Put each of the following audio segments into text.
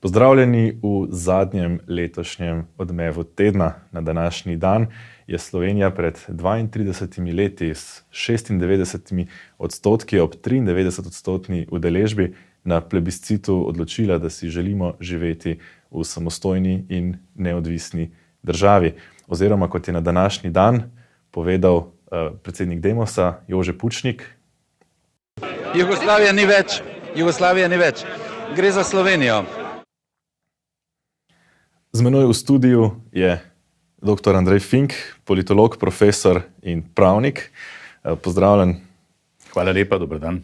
Pozdravljeni v zadnjem letošnjem odmevu tedna. Na današnji dan je Slovenija pred 32 leti s 96% ob 93% udeležbi na plebiscitu odločila, da si želimo živeti v samostojni in neodvisni državi. Oziroma, kot je na današnji dan povedal predsednik Demosa Jože Pučnik. Jugoslavija ni več. Gre za Slovenijo. Z menoj v studiu je dr. Andrej Fink, politolog, profesor in pravnik. Pozdravljen. Hvala lepa, dober dan.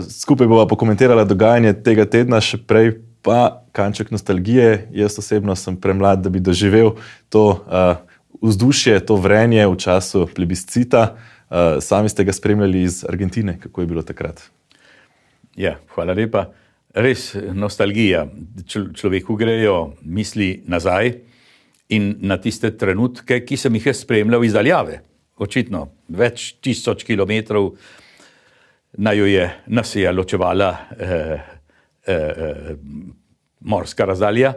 Skupaj bova pokomentirala dogajanje tega tedna, še prej pa kanček nostalgije. Jaz osebno sem premlad, da bi doživel to vzdušje, to vrenje v času plebiscita. Sami ste ga spremljali iz Argentine. Kako je bilo takrat? Ja, hvala lepa. Res nostalgija. Človeku grejo misli nazaj in na tiste trenutke, ki sem jih spremljal iz daljave. Očitno, več tisoč kilometrov nas je ločevala morska razdalja.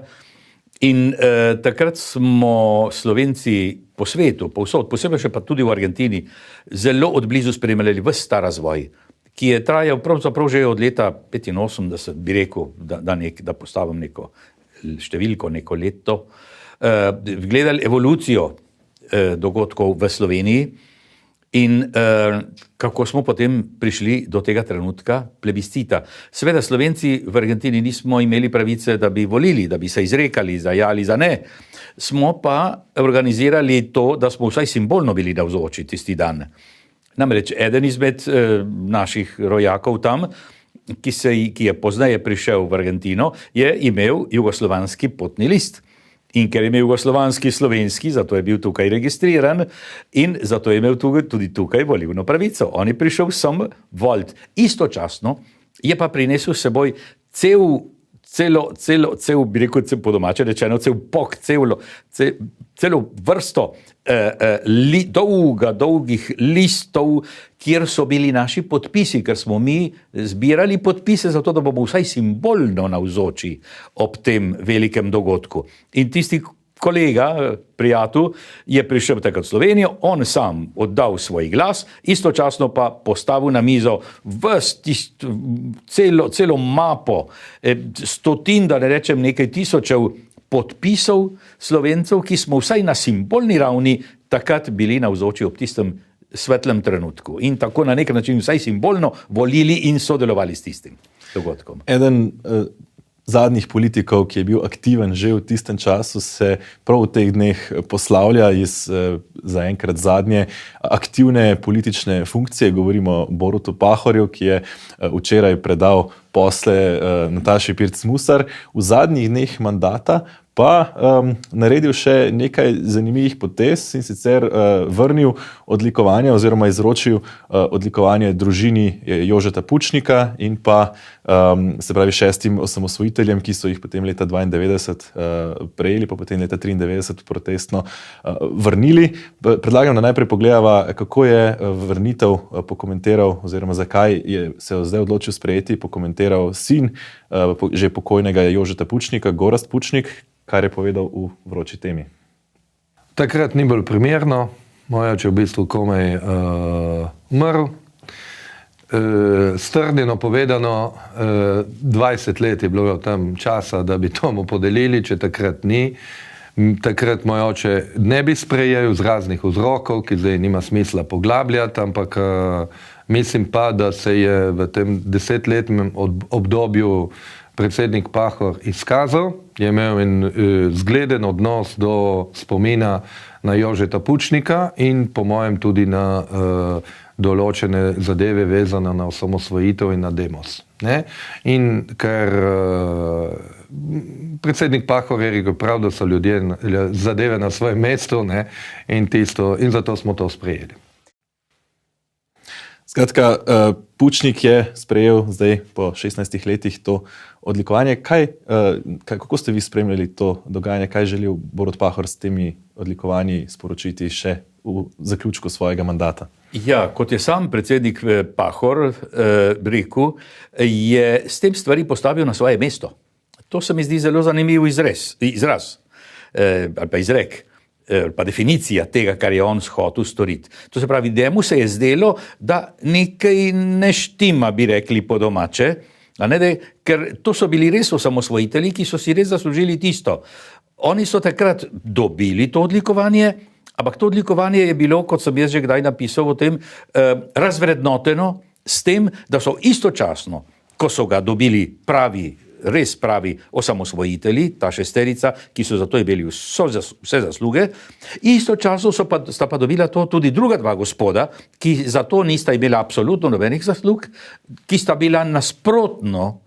In takrat smo Slovenci po svetu, povsod, posebej še pa tudi v Argentini, zelo odblizu spremljali ves ta razvoj, ki je trajal pravzaprav že od leta 85, bi rekel, da postavim neko številko, neko leto, gledali evolucijo dogodkov v Sloveniji in kako smo potem prišli do tega trenutka plebiscita. Seveda Slovenci v Argentini nismo imeli pravice, da bi volili, da bi se izrekali za ja ali za ne. Smo pa organizirali to, da smo vsaj simbolno bili navzoči tisti dan. Namreč eden izmed naših rojakov tam, ki je pozneje prišel v Argentino, je imel jugoslovanski potni list. In ker je imel jugoslovanski slovenski, zato je bil tukaj registriran in zato je imel tudi tukaj volilno pravico. On je prišel sem voliti. Istočasno je pa prinesel s seboj bi rekel po domače rečeno, cel pok, celo vrsto dolgih listov, kjer so bili naši podpisi, ker smo mi zbirali podpise zato, da bomo vsaj simbolno navzoči ob tem velikem dogodku. In tisti kolega, prijatelj, je prišel takrat v Slovenijo, on sam oddal svoj glas, istočasno pa postavil na mizo celo mapo, stotin, da ne rečem nekaj tisočev podpisov Slovencev, ki smo vsaj na simbolni ravni takrat bili navzoči ob tistem svetlem trenutku. In tako na nek način vsaj simbolno volili in sodelovali s tistim dogodkom. Eden zadnjih politikov, ki je bil aktiven že v tistem času, se prav v teh dneh poslavlja iz zaenkrat zadnje aktivne politične funkcije. Govorimo o Borutu Pahorju, ki je včeraj predal posle Nataši Pirc Musar. V zadnjih dneh mandata pa naredil še nekaj zanimivih potez in sicer vrnil odlikovanje oziroma izročil odlikovanje družini Jožeta Pučnika in pa se pravi 6 osamosvojiteljem, ki so jih potem leta 92 prejeli, pa potem leta 93 protestno vrnili. Predlagam, da najprej pogledava, kako je vrnitev pokomentiral oziroma zakaj se je zdaj odločil sprejeti, pokomentiral sin že pokojnega Jožeta Pučnika, Gorazd Pučnik, kar je povedal v vroči temi. Takrat ni bilo primerno, moj oče v bistvu komaj umrl. Strnjeno povedano, 20 let je bilo tam časa, da bi to mu podelili, če takrat ni. Takrat moj oče ne bi sprejel z raznih vzrokov, ki zdaj nima smisla poglabljati, ampak mislim pa, da se je v tem 10-letnem obdobju predsednik Pahor izkazal, je imel en zgleden odnos do spomina na Jožeta Pučnika in po mojem tudi na določene zadeve vezane na osamosvojitev in na Demos. Ne? In ker predsednik Pahor je rekel prav, da so ljudje zadeve na svojem mestu, ne? In zato smo to sprejeli. Skratka, Pučnik je sprejel zdaj po 16 letih to odlikovanje. Kako ste vi spremljali to dogajanje? Kaj želi Borut Pahor s temi odlikovanji sporočiti še v zaključku svojega mandata? Ja, kot je sam predsednik Pahor rekel, je s tem stvari postavil na svoje mesto. To se mi zdi zelo zanimiv izraz ali pa izrek, ali pa definicija tega, kar je on hotel storiti. To se pravi, njemu se je zdelo, da nekaj ne štima, bi rekli po domače, ker to so bili res osamosvojitelji, ki so si res zaslužili tisto. Oni so takrat dobili to odlikovanje, ampak to odlikovanje je bilo, kot sem jaz že kdaj napisal o tem, razvrednoteno s tem, da so istočasno, ko so ga dobili res pravi osamosvojitelji, ta šesterica, ki so za to imeli vse zasluge, istočasno sta pa dobila to tudi druga dva gospoda, ki za to nista imela absolutno nobenih zaslug, ki sta bila nasprotno,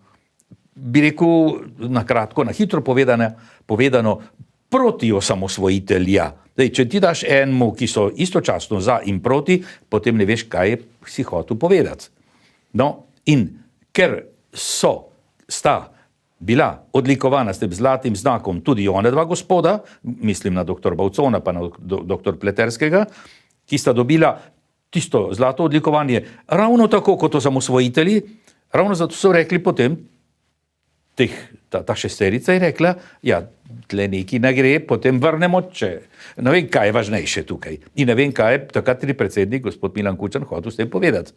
bi rekel na kratko, na hitro povedano, proti osamosvojitelja. Če ti daš enemu, ki so istočasno za in proti, potem ne veš, kaj si hotel povedati. No, in ker sta bila odlikovana s tem zlatim znakom tudi ona dva gospoda, mislim na dr. Bavcona pa na dr. Pleterskega, ki sta dobila tisto zlato odlikovanje ravno tako kot osamosvojitelji, ravno zato so rekli potem, ta šesterica je rekla, ja, tle neki ne gre, potem vrnemo, če ne vem, kaj je važnejše tukaj. In ne vem, kaj je takratni predsednik, gospod Milan Kučan, hotel s tem povedati.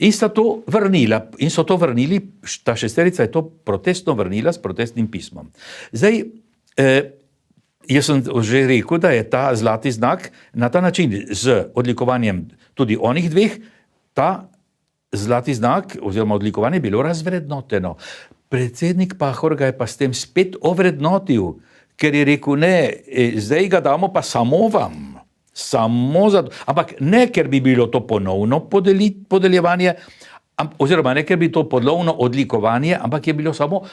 In sta to vrnila, in so to vrnili, ta šesterica je to protestno vrnila s protestnim pismom. Zdaj, jaz sem že rekel, da je ta zlati znak na ta način z odlikovanjem tudi onih dveh, ta zlati znak oziroma odlikovanje bilo razvrednoteno. Predsednik Pahor ga je pa s tem spet ovrednotil, ker je rekel, ne, zdaj ga damo pa samo vam, samo za to, ampak ne, ker bi bilo to ponovno podeljevanje, oziroma ne, ker bi to ponovno odlikovanje, ampak je bilo samo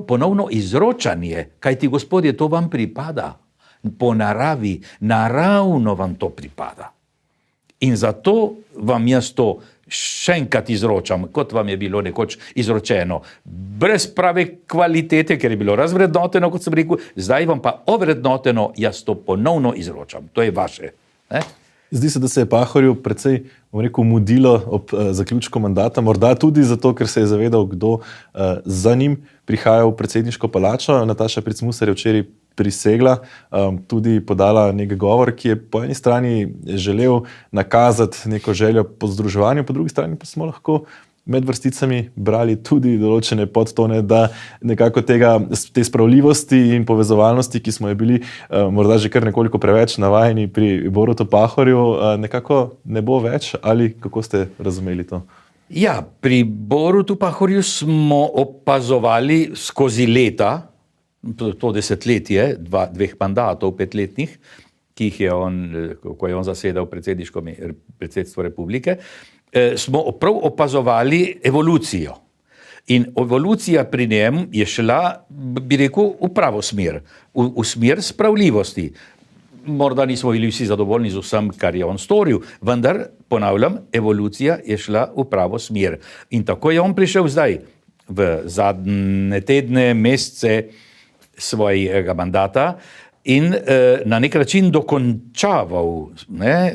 ponovno izročanje, kajti gospodje, to vam pripada, po naravi, naravno vam to pripada. In zato vam jaz to še enkrat izročam, kot vam je bilo nekoč izročeno, brez prave kvalitete, ker je bilo razvrednoteno, kot sem rekel, zdaj vam pa ovrednoteno, jaz to ponovno izročam. To je vaše. Zdi se, da se je Pahorju precej, bom rekel, mudilo ob zaključku mandata, morda tudi zato, ker se je zavedal, kdo za njim prihaja v predsedniško palačo. Nataša Pirc Musar je včeraj prisegla, tudi podala nek govor, ki je po eni strani želel nakazati neko željo po združevanju, po drugi strani pa smo lahko med vrsticami brali tudi določene podtone, da nekako te spravljivosti in povezovalnosti, ki smo je bili morda že kar nekoliko preveč navajeni pri Borutu Pahorju, nekako ne bo več, ali kako ste razumeli to? Ja, pri Borutu Pahorju smo opazovali skozi leta, to desetletje, dveh mandatov, 5-letnih, ki jih je on, ko je on zasedal predsedstvo republike, smo prav opazovali evolucijo. In evolucija pri njem je šla, bi rekel, v pravo smer, v smer spravljivosti. Morda nismo bili vsi zadovoljni z vsem, kar je on storil, vendar, ponavljam, evolucija je šla v pravo smer. In tako je on prišel zdaj, v zadnje tedne, mesece svojega mandata in na nek način dokončaval,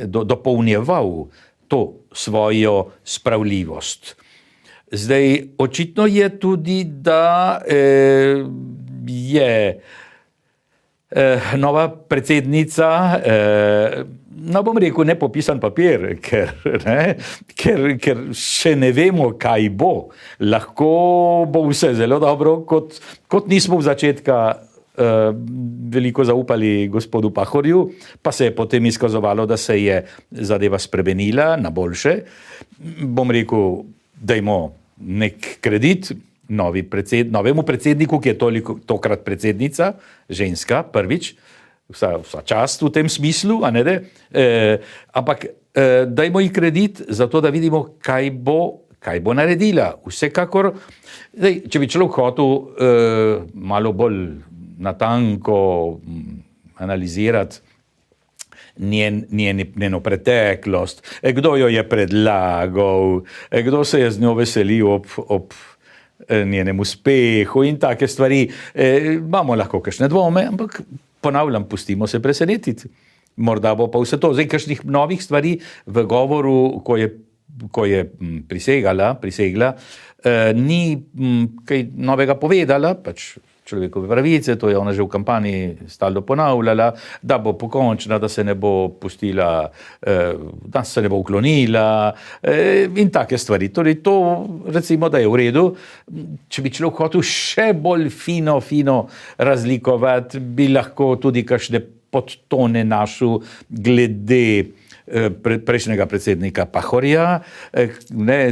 dopolnjeval to svojo spravljivost. Zdaj, očitno je tudi, da je nova predsednica, bom rekel, nepopisan papir, ker še ne vemo, kaj bo. Lahko bo vse zelo dobro, kot nismo v začetka veliko zaupali gospodu Pahorju, pa se je potem izkazovalo, da se je zadeva spremenila na boljše. Bom rekel, dajmo nek kredit novemu predsedniku, ki je tokrat predsednica, ženska, prvič, vsa čast v tem smislu, ampak dajmo ji kredit za to, da vidimo, kaj bo naredila. Vsekakor, če bi človek hotel malo bolj natanko analizirati njeno preteklost, kdo jo je predlagal, kdo se je z njo veselil ob njenem uspehu in take stvari. Imamo lahko kakšne dvome, ampak ponavljam, pustimo se presenetiti. Morda bo pa vse to. Zdaj, kakšnih novih stvari v govoru, ko je ko je prisegla, ni kaj novega povedala, pač človekove pravice, to je ona že v kampanji stalno ponavljala, da bo pokončna, da se ne bo pustila, da se ne bo uklonila in take stvari. Torej to recimo, da je v redu. Če bi človek hotel še bolj fino razlikovati, bi lahko tudi kakšne podtone našel glede prejšnjega predsednika Pahorja,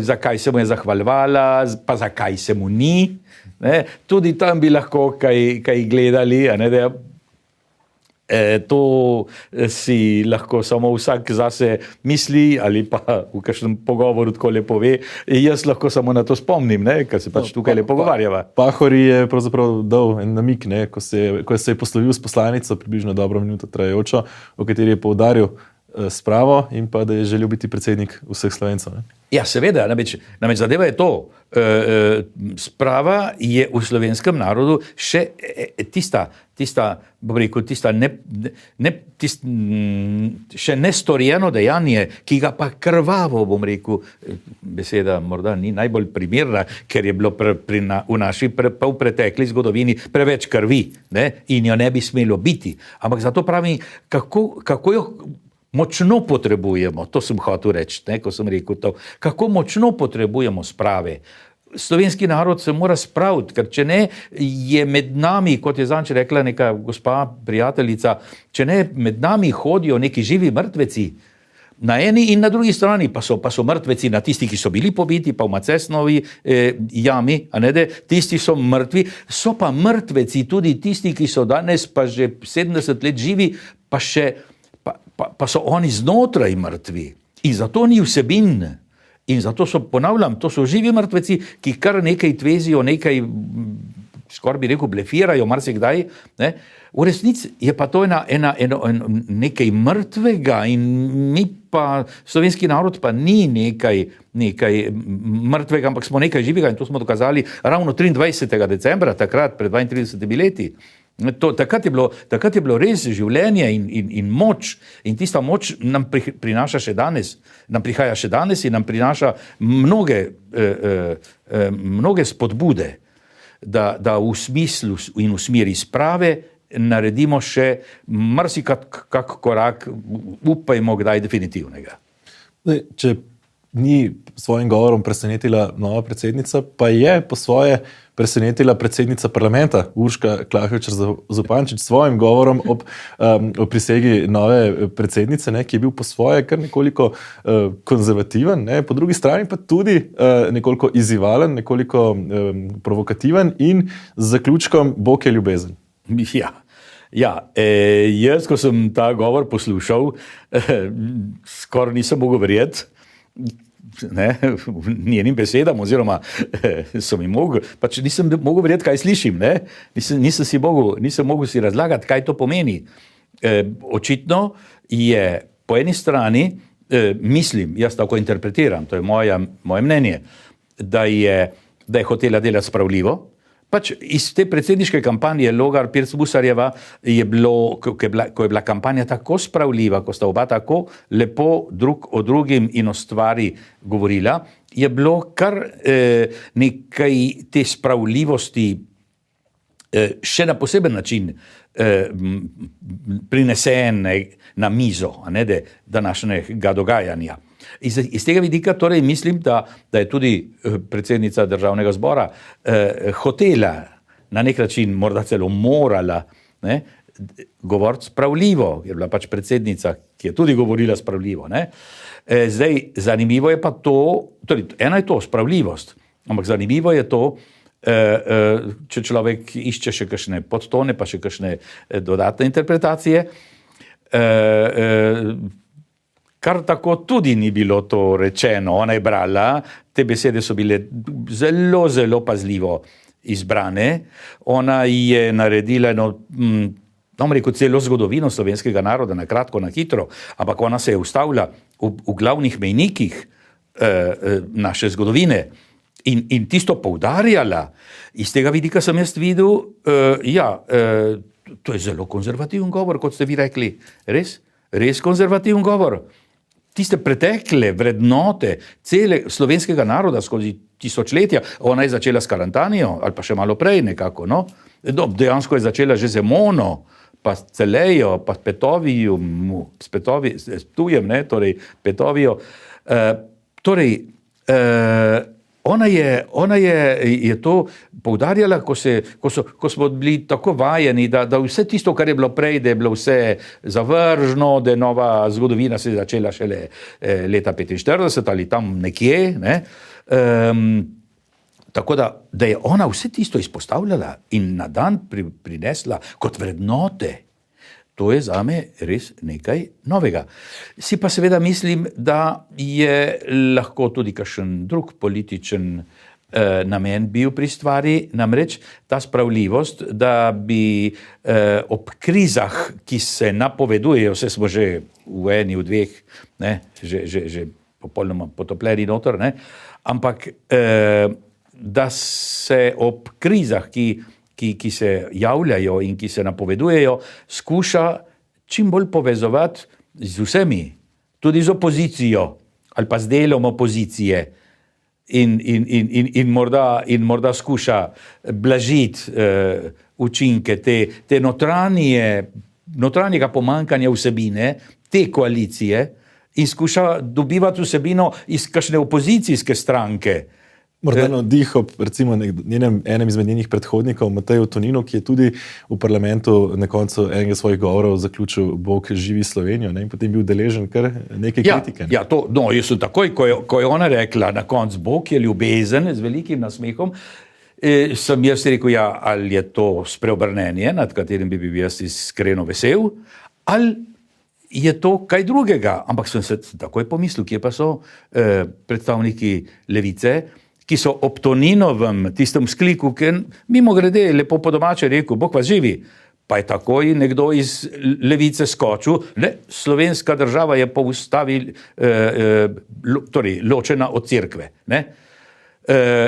zakaj se mu je zahvaljevala, pa zakaj se mu ni. Ne, tudi tam bi lahko kaj gledali, to si lahko samo vsak zase misli ali pa v kakšnem pogovoru tako le pove. Jaz lahko samo na to spomnim, ker se pač tukaj le pogovarjava. Pahor je pravzaprav dal en namik, ko se je poslovil s poslanico, približno dobro minuto trajajočo, o kateri je poudaril spravo in pa da je želel biti predsednik vseh Slovencev. Ne? Ja, seveda, namreč zadeva je to. Sprava je v slovenskem narodu še tista bom rekel, še nestorjeno dejanje, ki ga pa krvavo, bom rekel, beseda morda ni najbolj primerna, ker je bilo v naši polpretekli zgodovini preveč krvi, in jo ne bi smelo biti. Ampak zato pravim, kako jo močno potrebujemo, to sem hotel reči, ko sem rekel to, kako močno potrebujemo sprave. Slovenski narod se mora spraviti, ker če ne je med nami, kot je zanč rekla neka gospa prijateljica, če ne med nami hodijo neki živi mrtveci, na eni in na drugi strani pa so mrtveci na tisti, ki so bili pobiti, pa v Macesnovi jami, tisti so mrtvi, so pa mrtveci tudi tisti, ki so danes pa že 70 let živi, pa so oni znotraj mrtvi. In zato ni vsebin. In zato ponavljam, to so živi mrtveci, ki kar nekaj tvezijo, nekaj, skoraj bi rekel, blefirajo marsikdaj. V resnici je pa to nekaj mrtvega in mi pa, slovenski narod pa ni nekaj mrtvega, ampak smo nekaj živega in to smo dokazali ravno 23. decembra, takrat pred 32 leti. Takrat je bilo res življenje in moč in tista moč nam prinaša še danes, nam prihaja še danes in nam prinaša mnoge spodbude, da v smislu in v smeri sprave naredimo še marsikak korak, upajmo kdaj definitivnega. Če ni svojim govorom presenetila nova predsednica, pa je po svoje presenetila predsednica parlamenta Urška Klakočar Zupančič s svojim govorom ob prisegi nove predsednice, ki je bil po svoje kar nekoliko konzervativen, po drugi strani pa tudi nekoliko izzivalen, nekoliko provokativen in z zaključkom Bog je ljubezen. Ja, jaz, ko sem ta govor poslušal, skoraj nisem mogel verjeti, njenim besedam, oziroma nisem mogel verjeti, kaj slišim, nisem mogel si razlagati, kaj to pomeni. Očitno je po eni strani, mislim, jaz tako interpretiram, to je moje mnenje, da je hotela delati spravljivo. Pač iz te predsedniške kampanje Logar Pirc Musarjeva je bilo, ko je bila kampanja tako spravljiva, ko sta oba tako lepo drug o drugim in o stvari govorila, je bilo kar nekaj te spravljivosti še na poseben način prinesene na mizo današnjega dogajanja. Iz tega vidika torej mislim, da je tudi predsednica Državnega zbora hotela, na nek način morda celo morala govoriti spravljivo, jer je bila pač predsednica, ki je tudi govorila spravljivo. Zdaj, zanimivo je pa to, torej ena je to spravljivost, ampak zanimivo je to, če človek išče še kakšne podtone, pa še kakšne dodatne interpretacije, kar tako tudi ni bilo to rečeno. Ona je brala, te besede so bile zelo, zelo pazljivo izbrane. Ona je naredila rekel, celo zgodovino slovenskega naroda, na kratko, na hitro, ampak ona se je ustavila v glavnih mejnikih naše zgodovine in tisto poudarjala. Iz tega vidika sem jaz videl, to je zelo konzervativen govor, kot ste vi rekli. Res konzervativen govor. tiste pretekle vrednote cele slovenskega naroda skozi tisočletja. Ona je začela s Karantanijo, ali pa še malo prej nekako, no. Dejansko je začela že z Emono, pa s Celejo, pa s Ptujem, ne, torej Petovijo. Ona je to poudarjala, ko smo bili tako vajeni, da vse tisto, kar je bilo prej, da je bilo vse zavržno, da je nova zgodovina se je začela šele leta 45 ali tam nekje, ne. Tako da je ona vse tisto izpostavljala in na dan prinesla kot vrednote. To je zame res nekaj novega. Si pa seveda mislim, da je lahko tudi kakšen drug političen namen bil pri stvari, namreč ta spravljivost, da bi ob krizah, ki se napovedujejo, vse smo že v eni, v dveh, ne, že popolnoma potopljeni noter, ne, ampak da se ob krizah, ki se javljajo in ki se napovedujejo, skuša čim bolj povezovati z vsemi, tudi z opozicijo ali pa z delom opozicije in morda skuša blažiti učinke te notranjega pomankanja vsebine te koalicije in skuša dobivati vsebino iz kakšne opozicijske stranke. Morda navdih ob recimo enem izmed njenih predhodnikov, Mateju Toninu, ki je tudi v parlamentu na koncu enega svojih govorov zaključil Bog živi Slovenijo, ne, in potem bil deležen kar neke kritike. Ne. Ja, jaz sem takoj, ko je ona rekla na koncu Bog je ljubezen z velikim nasmehom, sem jaz rekel, ja, ali je to spreobrnenje, nad katerim bi bil jaz iskreno vesel, ali je to kaj drugega. Ampak sem se takoj pomislil, kje pa so predstavniki levice, ki so ob Toninovem tistem vzkliku, ki mimo grede lepo po domače rekel, Bog vas živi, pa je takoj nekdo iz levice skočil, ne, slovenska država je po ustavi torej ločena od cerkve. Ne.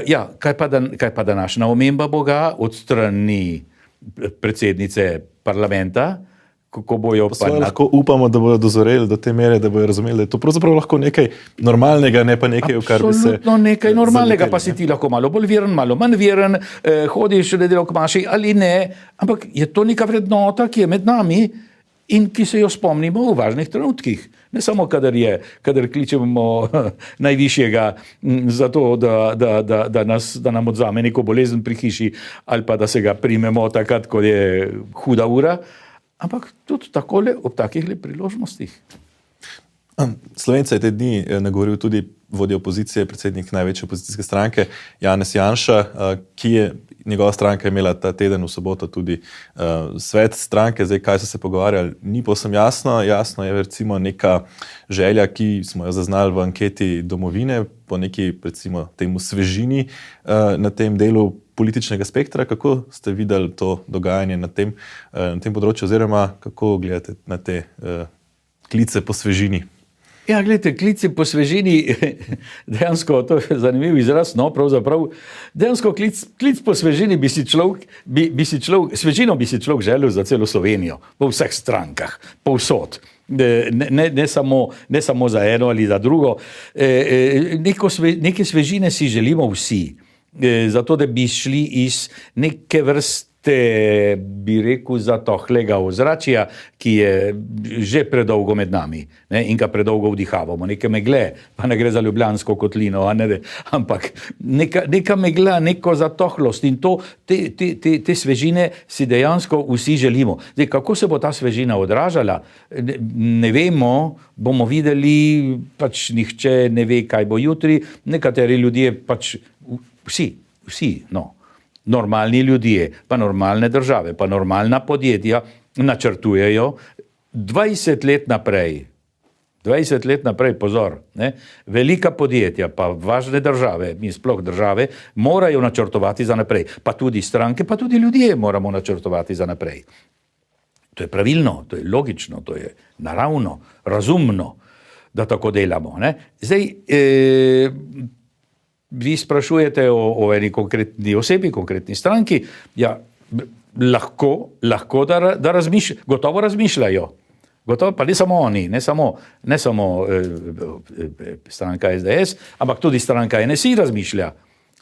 Ja, kaj pa današnja omemba Boga od strani predsednice parlamenta, kako bojo pa lahko upamo, da bodo dozoreli do te mere, da bojo razumeli, da je to pravzaprav lahko nekaj normalnega, ne pa nekaj, v kar bi se... Absolutno nekaj normalnega, pa si ti lahko malo bolj veren, malo manj veren, hodiš nedeljo k maši ali ne, ampak je to neka vrednota, ki je med nami in ki se jo spomnimo v važnih trenutkih. Ne samo, kadar kličemo najvišjega za to, da nam odzame neko bolezen pri hiši ali pa da se ga primemo takrat, ko je huda ura, ampak tudi takole ob takih priložnostih. Slovenca je te dni nagovoril tudi vodja opozicije, predsednik največje opozicijske stranke, Janez Janša, ki je njegova stranka imela ta teden v soboto tudi svet stranke. Zdaj, kaj so se pogovarjali, ni povsem jasno. Jasno je recimo neka želja, ki smo jo zaznali v anketi Domovine, po neki recimo temu svežini na tem delu političnega spektra. Kako ste videli to dogajanje na tem področju, oziroma kako gledate na te klice po svežini? Ja, gledajte, klici po svežini, dejansko, to je zanimiv izraz, no, pravzaprav, dejansko klic po svežini svežino bi si človek želel za celo Slovenijo, v vseh strankah, povsod. Ne samo za eno ali za drugo. Neke svežine si želimo vsi, zato da bi šli iz neke vrste, bi rekel, zatohlega ozračja, ki je že predolgo med nami, ne, in ga predolgo vdihavamo. Neke megle, pa ne gre za Ljubljansko kotlino, ampak neka megla, neko zatohlost in te svežine si dejansko vsi želimo. Zdaj, kako se bo ta svežina odražala, ne vemo, bomo videli, pač nihče ne ve, kaj bo jutri, nekateri ljudje pač, vsi, no, normalni ljudje, pa normalne države, pa normalna podjetja načrtujejo 20 let naprej. 20 let naprej, pozor, ne? Velika podjetja, pa važne države, mi sploh države, morajo načrtovati za naprej. Pa tudi stranke, pa tudi ljudje moramo načrtovati za naprej. To je pravilno, to je logično, to je naravno, razumno, da tako delamo. Ne? Zdaj, vi sprašujete o eni konkretni osebi, konkretni stranki, ja, lahko gotovo razmišljajo. Gotovo, pa ne samo oni, ne samo stranka SDS, ampak tudi stranka NSI razmišlja.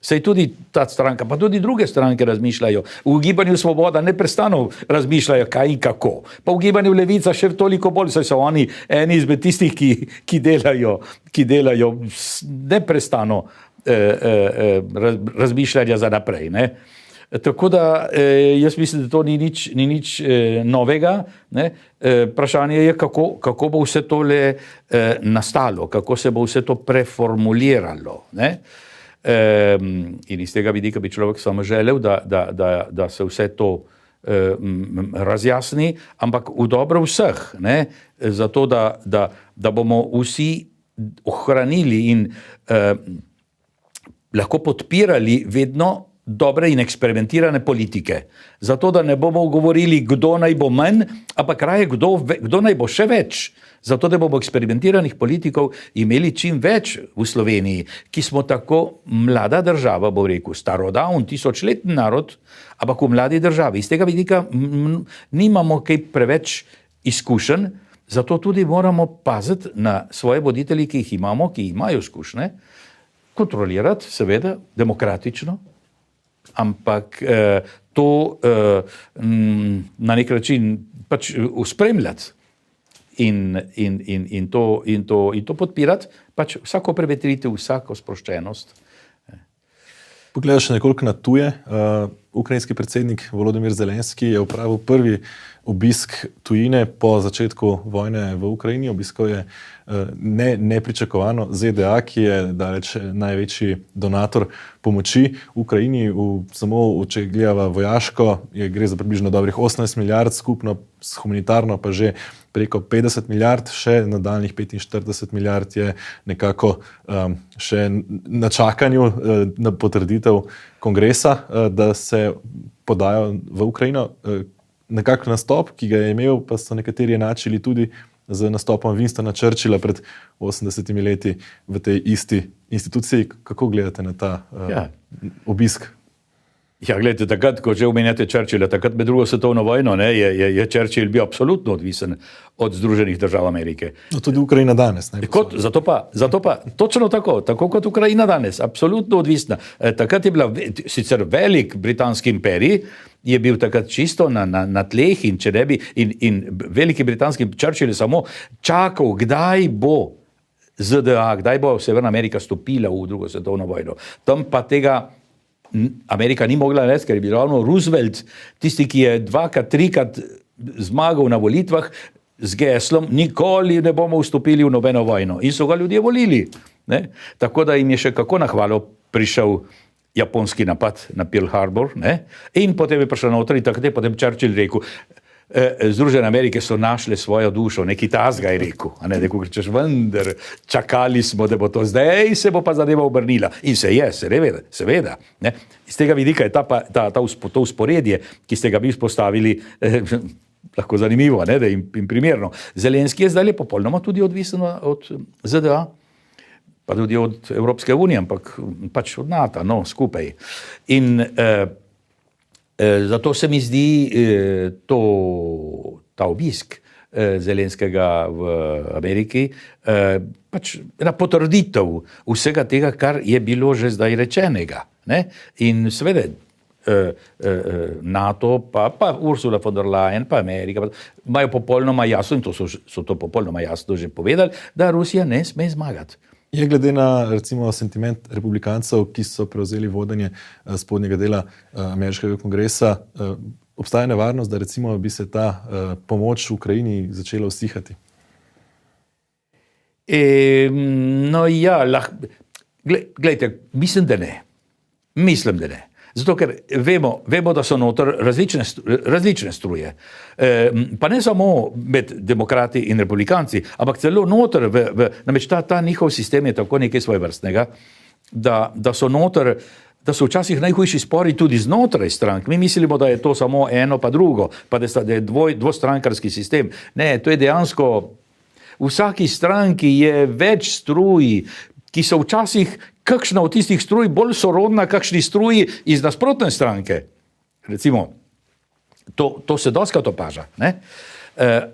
Sej tudi ta stranka, pa tudi druge stranke razmišljajo. V gibanju Svoboda neprestano razmišljajo, kaj in kako. Pa v gibanju Levica še toliko bolj, saj so oni eni izmed tistih, ki delajo neprestano razmišljanja za naprej. Ne? Tako da jaz mislim, da to ni nič novega. Ne? Vprašanje je, kako bo vse tole nastalo, kako se bo vse to preformuliralo. Ne? In iz tega vidika bi človek samo želel, da se vse to razjasni, ampak v dobro vseh, ne? Zato da bomo vsi ohranili in lahko podpirali vedno dobre in eksperimentirane politike. Zato da ne bomo govorili, kdo naj bo manj, ampak raje kdo naj bo še več. Zato da bomo eksperimentiranih politikov imeli čim več v Sloveniji, ki smo tako mlada država, bo rekel, starodavn, tisočletni narod, ampak v mladi državi. Iz tega vidika nimamo kaj preveč izkušenj, zato tudi moramo paziti na svoje voditelji, ki jih imamo, ki imajo izkušnje, kontrolirati, seveda, demokratično, ampak to na nek način pač uspremljati. In to podpirati, pač vsako prevetritev, vsako sproščenost. Pogledaj še nekoliko na tuje. Ukrajinski predsednik Volodymyr Zelenski je opravil prvi obisk tujine po začetku vojne v Ukrajini. Obiskal je nepričakovano ZDA, ki je daleč največji donator pomoči Ukrajini. Samo, če gledava vojaško, gre za približno dobrih 18 milijard, skupno s humanitarno pa že preko 50 milijard, še nadaljnih 45 milijard je nekako še na čakanju na potrditev kongresa, da se podajo v Ukrajino. Nekako nastop, ki ga je imel, pa so nekateri enačili tudi z nastopom Winstona Churchilla pred 80 leti v tej isti instituciji. Kako gledate na ta obisk? Ja, gledajte, takrat, ko že omenjate Churchilla, takrat med drugo svetovno vojno, ne, je Churchill bil absolutno odvisen od Združenih držav Amerike. No, tudi Ukrajina danes. Zato pa, točno tako kot Ukrajina danes, absolutno odvisna. Takrat je bila sicer velik britanski imperij, je bil takrat čisto na tleh in če ne bi, in veliki britanski Churchill je samo čakal, kdaj bo ZDA, kdaj bo Severna Amerika stopila v drugo svetovno vojno. Tam pa tega Amerika ni mogla narediti, ker je bil ravno Roosevelt tisti, ki je 2-krat, 3-krat zmagal na volitvah z geslom, nikoli ne bomo vstopili v nobeno vojno. In so ga ljudje volili. Ne? Tako da jim je še kako na hvalo prišel japonski napad na Pearl Harbor. Ne? In potem je prišel noter in takrat je potem Churchill rekel, Združene Amerike so našle svojo dušo, neki tazga je rekel, a ne, rekel, rečeš, vendar, čakali smo, da bo to zdaj, se bo pa zadeva obrnila. In se je, seveda. Ne? Iz tega vidika je to usporedje, ki ste ga vi vzpostavili, lahko zanimivo, ne, da in primerno. Zelenski je zdaj popolnoma tudi odvisen od ZDA, pa tudi od Evropske unije, ampak pač od NATO, no, skupaj. In zato se mi zdi ta obisk Zelenskega v Ameriki pač ena potrditev vsega tega, kar je bilo že zdaj rečenega. Ne? In seveda NATO, pa Ursula von der Leyen, pa Amerika, imajo popolnoma jasno, in to so to popolnoma jasno že povedali, da Rusija ne sme zmagati. Je glede na recimo sentiment republikancev, ki so prevzeli vodenje spodnjega dela ameriškega kongresa, obstaja nevarnost, da recimo bi se ta pomoč v Ukrajini začela usihati? No ja, gledajte, mislim, da ne. Zato, ker vemo, da so noter različne struje. Pa ne samo med demokrati in republikanci, ampak celo noter, namreč ta njihov sistem je tako nekaj svojvrstnega, da so noter, da so včasih najhujši spori tudi znotraj strank. Mi mislimo, da je to samo eno pa drugo, pa da je dvostrankarski sistem. Ne, to je dejansko, v vsaki stranki je več struj, ki so včasih kakšna od tistih struj bolj sorodna kakšni struji iz nasprotne stranke. Recimo, to se dostikrat opaža.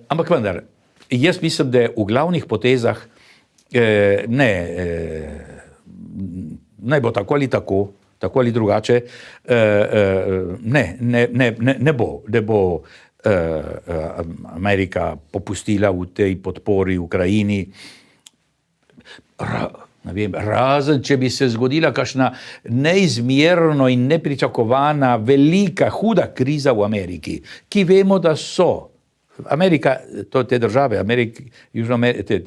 Ampak vendar, jaz mislim, da v glavnih potezah naj bo tako ali drugače, ne bo Amerika popustila v tej podpori Ukrajini. Ne vem, razen, če bi se zgodila kakšna neizmerno in nepričakovana, velika, huda kriza v Ameriki, ki vemo, da so. Amerika, te države, te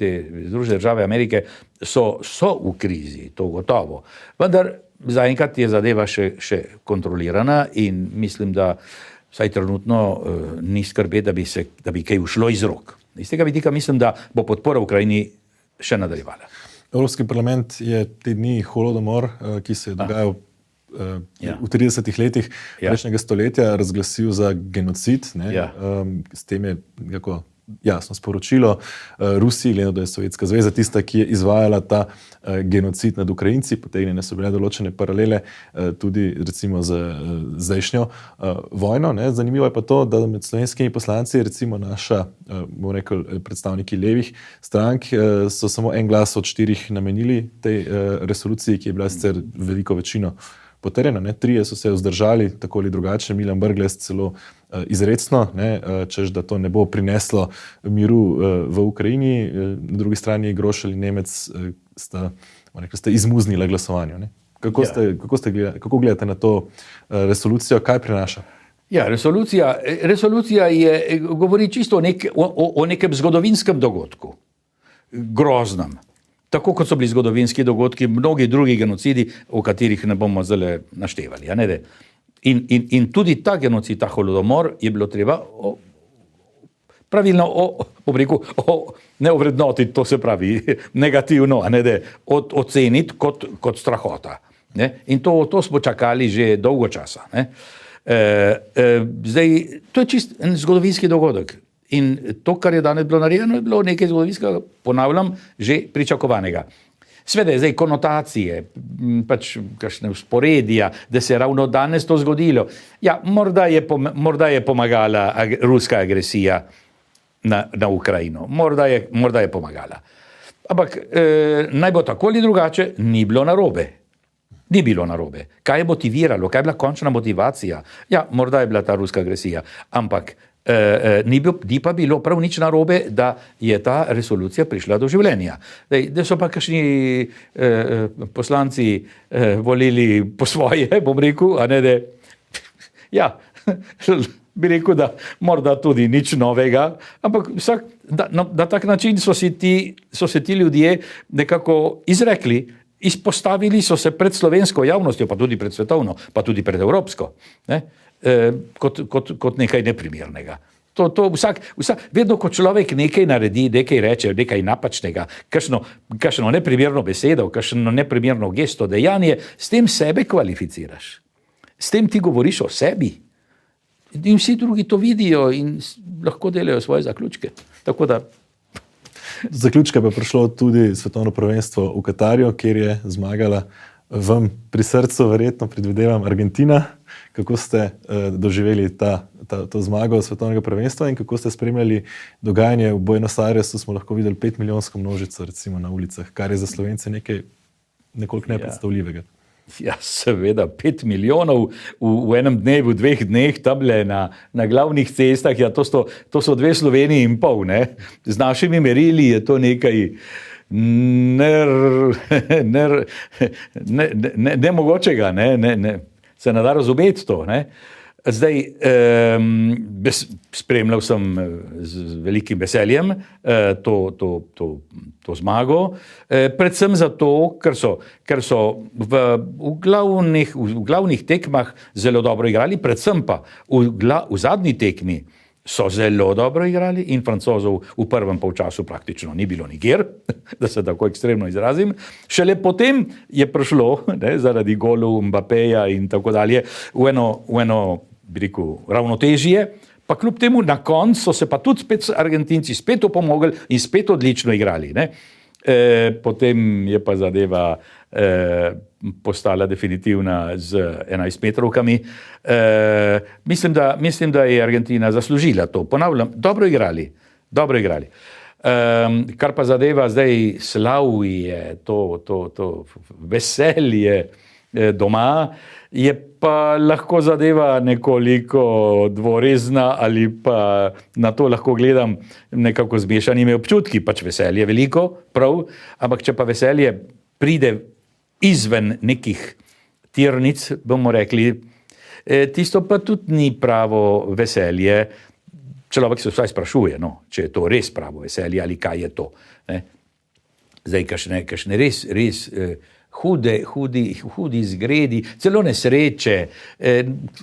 Združene države Amerike so v krizi, to gotovo. Vendar zaenkrat je zadeva še kontrolirana in mislim, da vsaj trenutno ni skrbe, da bi kaj ušlo iz rok. Iz tega vidika mislim, da bo podpora Ukrajini še nadaljevala. Evropski parlament je te dni holodomor, ki se je dogajal v 30 letih prejšnjega stoletja, razglasil za genocid. S tem je nekako jasno sporočilo Rusiji, glede da je Sovjetska zveza tista, ki je izvajala ta genocid nad Ukrajinci, potegnjene so bile določene paralele tudi recimo z zdajšnjo vojno. Zanimivo je pa to, da med slovenskimi poslanci, recimo naša, bomo rekel, predstavniki levih strank, so samo en glas od 4 namenili tej resoluciji, ki je bila sicer veliko večino potrjena. 3 so se vzdržali, tako ali drugače, Milan Brglez celo izrecno, češ, da to ne bo prineslo miru v Ukrajini. Na drugi strani Grošelj in Nemec sta izmuznila glasovanje. Kako gledate na to resolucijo? Kaj prinaša? Ja, resolucija govori čisto o nekem zgodovinskem dogodku. Groznem. Tako kot so bili zgodovinski dogodki, mnogi drugi genocidi, o katerih ne bomo zdaj naštevali. In tudi ta genocid, ta holodomor, je bilo treba pravilno ne ovrednotiti, to se pravi negativno, oceniti kot strahota. In to smo čakali že dolgo časa. Zdaj, to je čist en zgodovinski dogodek. In to, kar je danes bilo narejeno, je bilo nekaj zgodovinskega, ponavljam, že pričakovanega. Sveda je zdaj konotacije, pač kakšne vzporedja, da se je ravno danes to zgodilo. Ja, morda je pomagala ruska agresija na Ukrajino. Morda je pomagala. Ampak naj bo tako ali drugače, ni bilo narobe. Ni bilo narobe. Kaj je motiviralo? Kaj je bila končna motivacija? Ja, morda je bila ta ruska agresija. Ampak ni pa bilo prav nič narobe, da je ta resolucija prišla do življenja. Da so pa kakšni poslanci volili po svoje, bom rekel, ja, bi rekel, da morda tudi nič novega, ampak na tak način so se ti ljudje nekako izrekli, izpostavili so se pred slovensko javnostjo, pa tudi pred svetovno, pa tudi pred evropsko, kot nekaj neprimernega. Vedno, ko človek nekaj naredi, nekaj reče, nekaj napačnega, kakšno neprimerno besedo, kakšno neprimerno gesto, dejanje, s tem sebe kvalificiraš. S tem ti govoriš o sebi. In vsi drugi to vidijo in lahko delajo svoje zaključke. Tako da zaključka pa prišlo tudi svetovno prvenstvo v Katarju, kjer je zmagala vam pri srcu, verjetno predvidevam, Argentina. Kako ste doživeli to zmago svetovnega prvenstva in kako ste spremljali dogajanje v Buenos Airesu? Smo lahko videli 5-milijonsko množico recimo na ulicah, kar je za Slovence nekoliko nepredstavljivega. Ja, seveda, 5 milijonov v enem dnevu, 2 dneh, tamle na glavnih cestah, ja, to so 2 Sloveniji in pol, ne? Z našimi merili je to nekaj nemogočega, se ne da razumeti to, ne? Zdaj, spremljal sem z velikim veseljem to zmago, predvsem zato, ker so v glavnih tekmah zelo dobro igrali, predvsem pa v zadnji tekmi so zelo dobro igrali in Francozov v prvem polčasu praktično ni bilo nikjer, da se tako ekstremno izrazim. Šele potem je prišlo, zaradi golov Mbappéja in tako dalje, v eno bi rekel, ravnotežje, pa kljub temu na koncu so se pa tudi spet Argentinci spet opomogli in spet odlično igrali. Potem je pa zadeva postala definitivna z 11-metrovkami. Mislim, da je Argentina zaslužila to. Ponavljam, dobro igrali. Kar pa zadeva zdaj slavje, to veselje doma, je pa lahko zadeva nekoliko dvorezna ali pa na to lahko gledam nekako z mešanimi občutki, pač veselje veliko, prav, ampak če pa veselje pride izven nekih tirnic, bomo rekli, tisto pa tudi ni pravo veselje. Človek se vsaj sprašuje, no, če je to res pravo veselje ali kaj je to. Ne. Zdaj, kakšne res hudi zgredi, celo nesreče,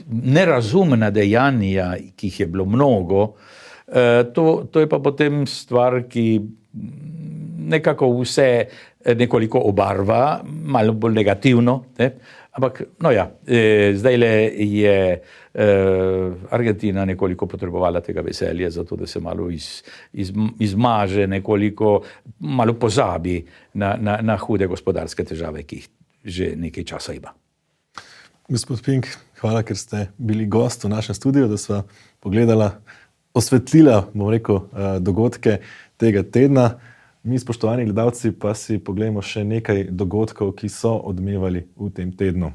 nerazumna dejanja, ki jih je bilo mnogo, to je pa potem stvar, ki nekako vse nekoliko obarva, malo bolj negativno. Ne. Ampak, no ja, zdajle je Argentina nekoliko potrebovala tega veselja, zato da se malo izmaže, nekoliko malo pozabi na hude gospodarske težave, ki jih že nekaj časa ima. Gospod Pink, hvala, ker ste bili gost v našem studiu, da sva pogledala, osvetlila, bom rekel, dogodke tega tedna. Mi, spoštovani gledalci, pa si pogledamo še nekaj dogodkov, ki so odmevali v tem tednu.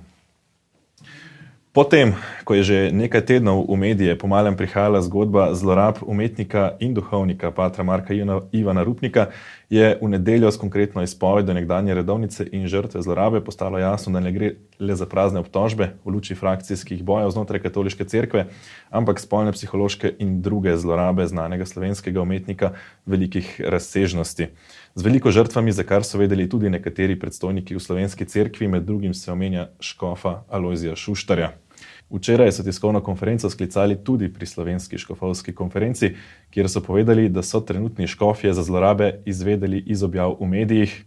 Potem, ko je že nekaj tednov v medije pomalem prihajala zgodba zlorab umetnika in duhovnika patra Marka Ivana Rupnika, je v nedeljo s konkretno izpovedjo nekdanje redovnice in žrtve zlorabe postalo jasno, da ne gre le za prazne obtožbe v luči frakcijskih bojev znotraj katoliške cerkve, ampak spolne, psihološke in druge zlorabe znanega slovenskega umetnika velikih razsežnosti. Z veliko žrtvami, za kar so vedeli tudi nekateri predstojniki v slovenski cerkvi, med drugim se omenja škofa Alojzija Šuštarja. Včeraj so tiskovno konferenco sklicali tudi pri slovenski škofovski konferenci, kjer so povedali, da so trenutni škofje za zlorabe izvedeli iz objav v medijih,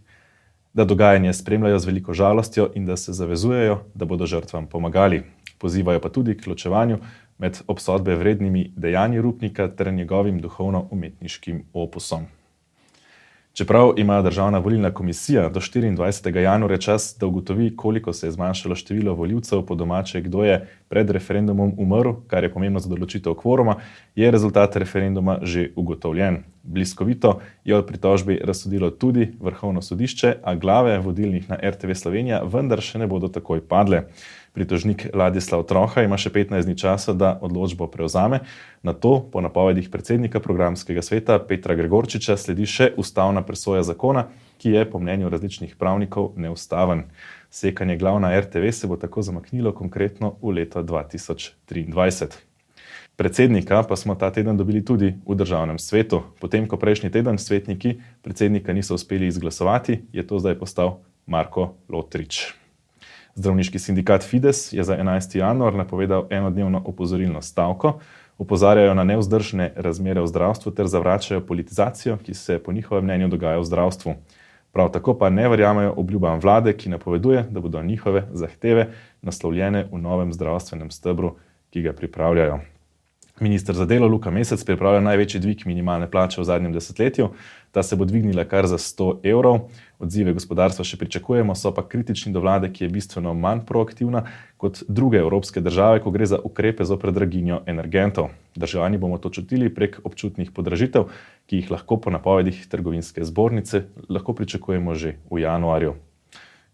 da dogajanje spremljajo z veliko žalostjo in da se zavezujejo, da bodo žrtvam pomagali. Pozivajo pa tudi k ločevanju med obsodbe vrednimi dejanji Rupnika ter njegovim duhovno-umetniškim opusom. Čeprav ima Državna volilna komisija do 24. januarja čas, da ugotovi, koliko se je zmanjšalo število volivcev, po domače, kdo je pred referendumom umrl, kar je pomembno za določitev kvoruma, je rezultat referenduma že ugotovljen. Bliskovito je o pritožbi razsodilo tudi Vrhovno sodišče, a glave vodilnih na RTV Slovenija vendar še ne bodo takoj padle. Pritožnik Ladislav Troha ima še 15 dni časa, da odločbo prevzame. Na to, po napovedih predsednika programskega sveta Petra Gregorčiča, sledi še ustavna presoja zakona, ki je po mnenju različnih pravnikov neustaven. Sekanje glav na RTV se bo tako zamaknilo konkretno v leto 2023. Predsednika pa smo ta teden dobili tudi v Državnem svetu. Potem, ko prejšnji teden svetniki predsednika niso uspeli izglasovati, je to zdaj postal Marko Lotrič. Zdravniški sindikat Fides je za 11. januar napovedal enodnevno opozorilno stavko. Opozarjajo na nevzdržne razmere v zdravstvu ter zavračajo politizacijo, ki se po njihovem mnenju dogaja v zdravstvu. Prav tako pa ne verjamejo obljubam vlade, ki napoveduje, da bodo njihove zahteve naslovljene v novem zdravstvenem stebru, ki ga pripravljajo. Minister za delo Luka Mesec pripravlja največji dvig minimalne plače v zadnjem desetletju. Ta se bo dvignila kar za 100 evrov. Odzive gospodarstva še pričakujemo, so pa kritični do vlade, ki je bistveno manj proaktivna kot druge evropske države, ko gre za ukrepe zoper draginjo energentov. Državljani bomo to čutili prek občutnih podražitev, ki jih lahko po napovedih trgovinske zbornice lahko pričakujemo že v januarju.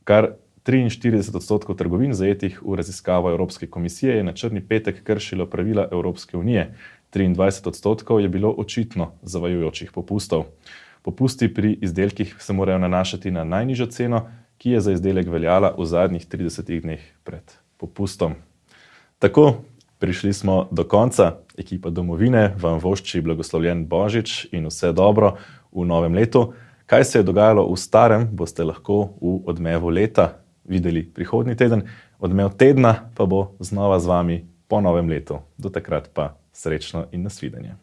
Kar 43% trgovin zajetih v raziskavo Evropske komisije je na črni petek kršilo pravila Evropske unije. 23% je bilo očitno zavajajočih popustov. Popusti pri izdelkih se morajo nanašati na najnižjo ceno, ki je za izdelek veljala v zadnjih 30 dneh pred popustom. Tako, prišli smo do konca. Ekipa Domovine vam vošči blagoslovljen Božič in vse dobro v novem letu. Kaj se je dogajalo v starem, boste lahko v odmevu leta videli prihodnji teden. Odmev tedna pa bo znova z vami po novem letu. Do takrat pa srečno in nasvidenje.